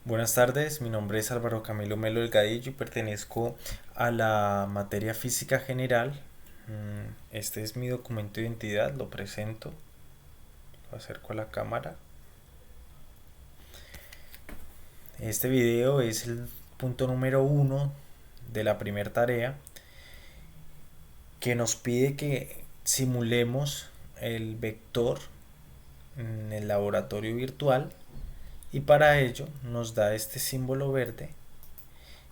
Buenas tardes, mi nombre es Álvaro Camilo Melo Delgadillo y pertenezco a la materia física general. Este es mi documento de identidad, lo presento, lo acerco a la cámara. Este video es el punto número 1 de la primera tarea que nos pide que simulemos el vector en el laboratorio virtual y para ello nos da este símbolo verde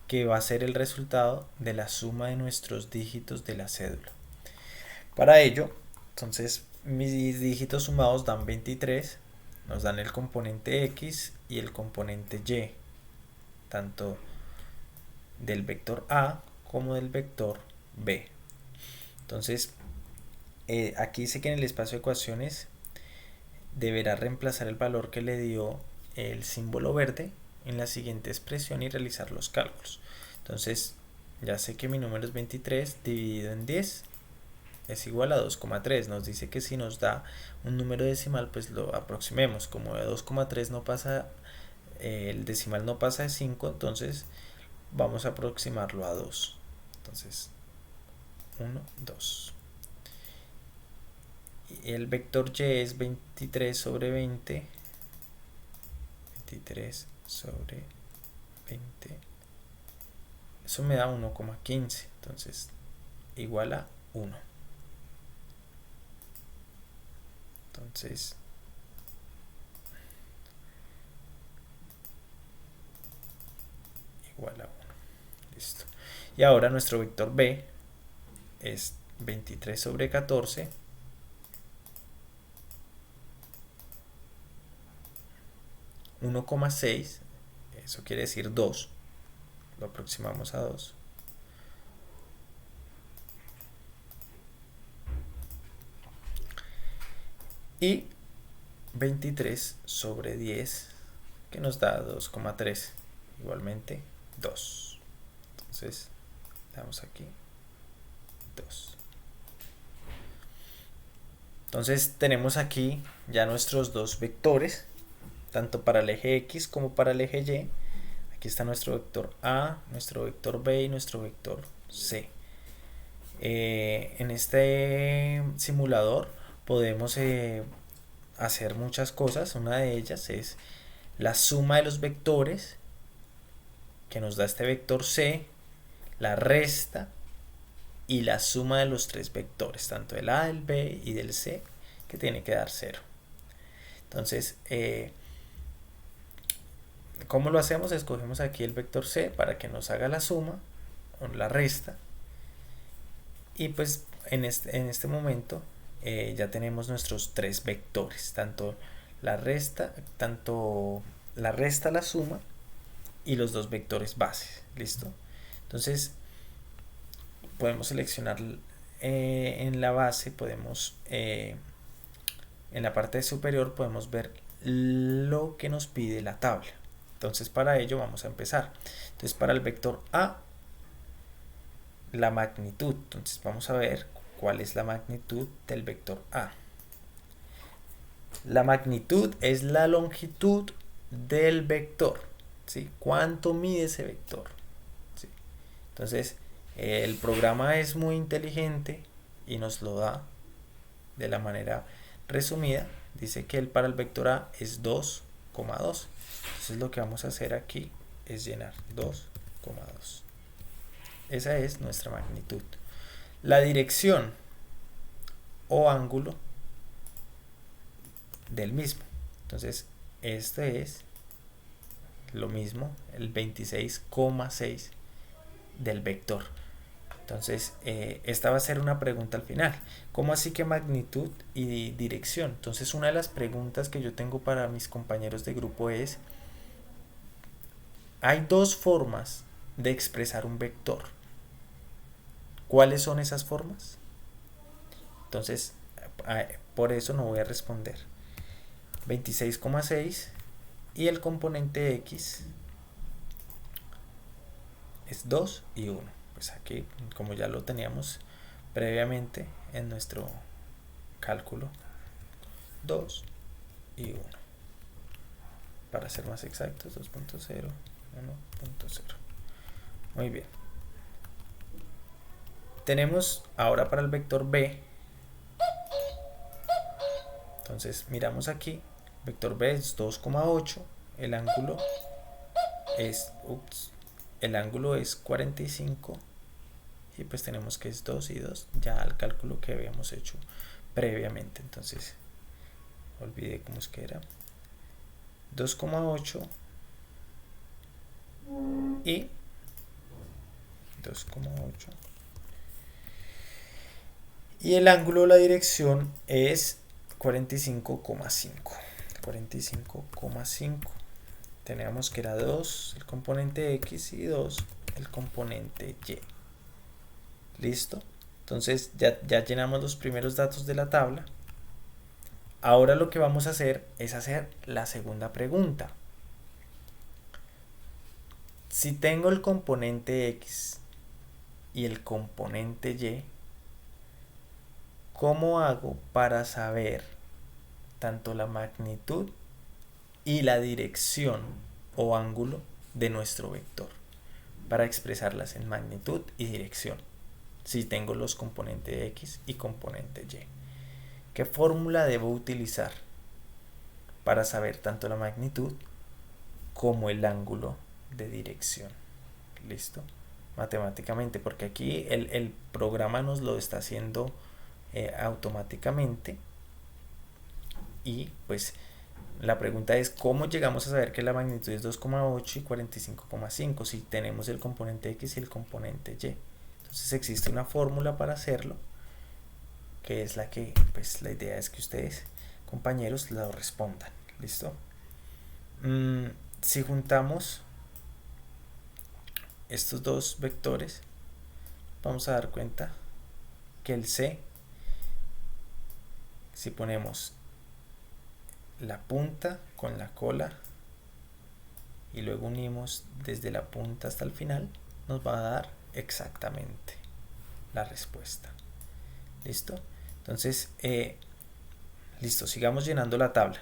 que va a ser el resultado de la suma de nuestros dígitos de la cédula. Para ello, entonces mis dígitos sumados dan 23, nos dan el componente X y el componente Y, tanto del vector A como del vector B. Entonces, aquí dice que en el espacio de ecuaciones deberá reemplazar el valor que le dio el símbolo verde en la siguiente expresión y realizar los cálculos. Entonces, ya sé que mi número es 23 dividido en 10 es igual a 2,3. Nos dice que si nos da un número decimal, pues lo aproximemos. Como de 2,3 no pasa, el decimal no pasa de 5, entonces vamos a aproximarlo a 2. Entonces, 1, 2. Y el vector y es 23 sobre 20. 23 sobre 20. Eso me da 1,15. Entonces, igual a 1. Entonces, igual a 1. Listo. Y ahora nuestro vector B es 23 sobre 14. 1,6. Eso quiere decir 2. Lo aproximamos a 2. Y 23 sobre 10, que nos da 2,3. Igualmente 2. Entonces, damos aquí 2. Entonces tenemos aquí ya nuestros dos vectores, tanto para el eje X como para el eje Y. Aquí está nuestro vector A, nuestro vector B y nuestro vector C. En este simulador podemos hacer muchas cosas. Una de ellas es la suma de los vectores que nos da este vector C, la resta y la suma de los tres vectores, tanto del A, del B y del C, que tiene que dar 0. Entonces, ¿cómo lo hacemos? Escogemos aquí el vector C para que nos haga la suma o la resta. Y pues en este momento ya tenemos nuestros tres vectores, tanto la resta, la suma y los dos vectores bases. ¿Listo? Entonces podemos seleccionar en la base, en la parte superior podemos ver lo que nos pide la tabla. Entonces para ello vamos a empezar. Entonces para el vector A, la magnitud. Entonces vamos a ver cuál es la magnitud del vector A. La magnitud es la longitud del vector. ¿Sí? ¿Cuánto mide ese vector? ¿Sí? Entonces el programa es muy inteligente y nos lo da de la manera resumida. Dice que para el vector A es 2,2. Entonces lo que vamos a hacer aquí es llenar 2,2. Esa es nuestra magnitud. La dirección o ángulo del mismo. Entonces, este es lo mismo, el 26,6 del vector. Entonces, esta va a ser una pregunta al final. ¿Cómo así que magnitud y dirección? Entonces, una de las preguntas que yo tengo para mis compañeros de grupo es, hay dos formas de expresar un vector. ¿Cuáles son esas formas? Entonces, por eso no voy a responder. 26,6 y el componente X es 2 y 1. Pues aquí, como ya lo teníamos previamente en nuestro cálculo, 2 y 1. para ser más exactos, 2.0, 1.0. Muy bien. Tenemos ahora para el vector b. Entonces miramos aquí, vector b es 2,8, el ángulo es 45 y pues tenemos que es 2 y 2, ya al cálculo que habíamos hecho previamente. Entonces olvidé cómo es que era, 2,8 y 2,8 y el ángulo de la dirección es 45,5. Teníamos que era 2 el componente x y 2 el componente y. Listo. Entonces ya llenamos los primeros datos de la tabla. Ahora lo que vamos a hacer es hacer la segunda pregunta. Si tengo el componente x y el componente y, ¿cómo hago para saber tanto la magnitud y la dirección o ángulo de nuestro vector? Para expresarlas en magnitud y dirección, si tengo los componentes x y componente y. ¿Qué fórmula debo utilizar para saber tanto la magnitud como el ángulo de dirección? ¿Listo? Matemáticamente, porque aquí el programa nos lo está haciendo automáticamente. Y pues la pregunta es, ¿cómo llegamos a saber que la magnitud es 2,8 y 45,5 si tenemos el componente x y el componente y? Entonces existe una fórmula para hacerlo, que es la que, pues la idea es que ustedes, compañeros, lo respondan. ¿Listo? Si juntamos estos dos vectores, vamos a dar cuenta que el c, si ponemos la punta con la cola y luego unimos desde la punta hasta el final, nos va a dar exactamente la respuesta. ¿Listo? Entonces, listo, sigamos llenando la tabla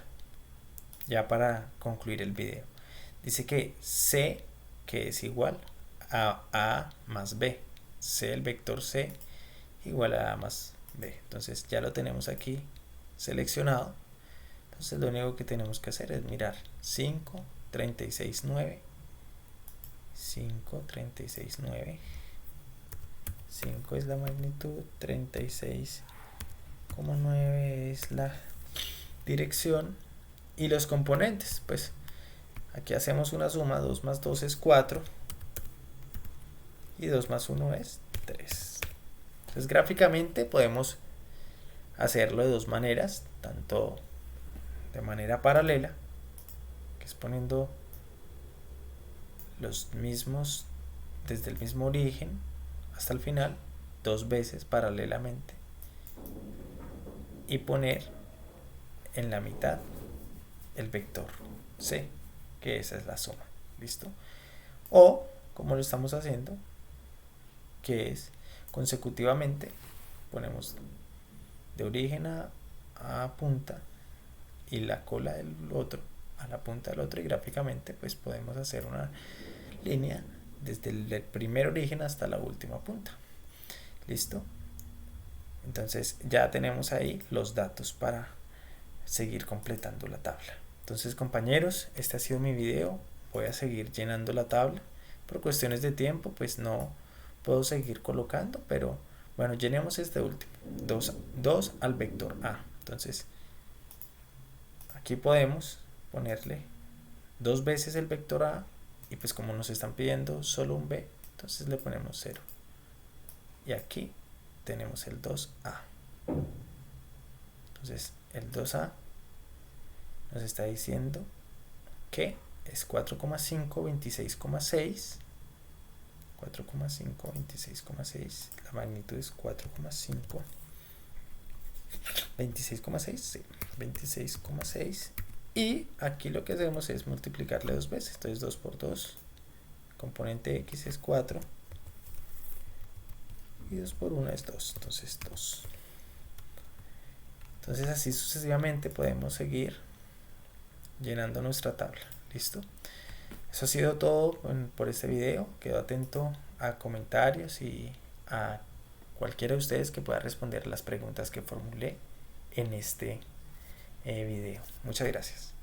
ya para concluir el video. Dice que c, que es igual a más b, c, el vector c igual a más b. Entonces ya lo tenemos aquí seleccionado. Entonces lo único que tenemos que hacer es mirar 5, 36, 9, 5, 36, 9, 5 es la magnitud, 36,9 es la dirección y los componentes, pues aquí hacemos una suma, 2 más 2 es 4 y 2 más 1 es 3. Entonces gráficamente podemos hacerlo de dos maneras, tanto de manera paralela, que es poniendo los mismos desde el mismo origen hasta el final dos veces paralelamente y poner en la mitad el vector c, que esa es la suma. ¿Listo? O como lo estamos haciendo, que es consecutivamente ponemos de origen a punta y la cola del otro a la punta del otro, y gráficamente pues podemos hacer una línea desde el primer origen hasta la última punta. ¿Listo? Entonces ya tenemos ahí los datos para seguir completando la tabla. Entonces, compañeros, este ha sido mi video. Voy a seguir llenando la tabla. Por cuestiones de tiempo pues no puedo seguir colocando, pero bueno, llenemos este último, 2 al vector a. Entonces aquí podemos ponerle dos veces el vector a, y pues como nos están pidiendo solo un b, entonces le ponemos 0. Y aquí tenemos el 2a. Entonces el 2a nos está diciendo que es 4,5, 26,6. 4,5, 26,6. La magnitud es 4,5. 26,6, sí, 26,6. Y aquí lo que hacemos es multiplicarle dos veces. Entonces 2 por 2, componente x es 4. Y 2 por 1 es 2. Entonces 2. Entonces así sucesivamente podemos seguir llenando nuestra tabla. ¿Listo? Eso ha sido todo por este video. Quedo atento a comentarios y a cualquiera de ustedes que pueda responder las preguntas que formulé en este video. Muchas gracias.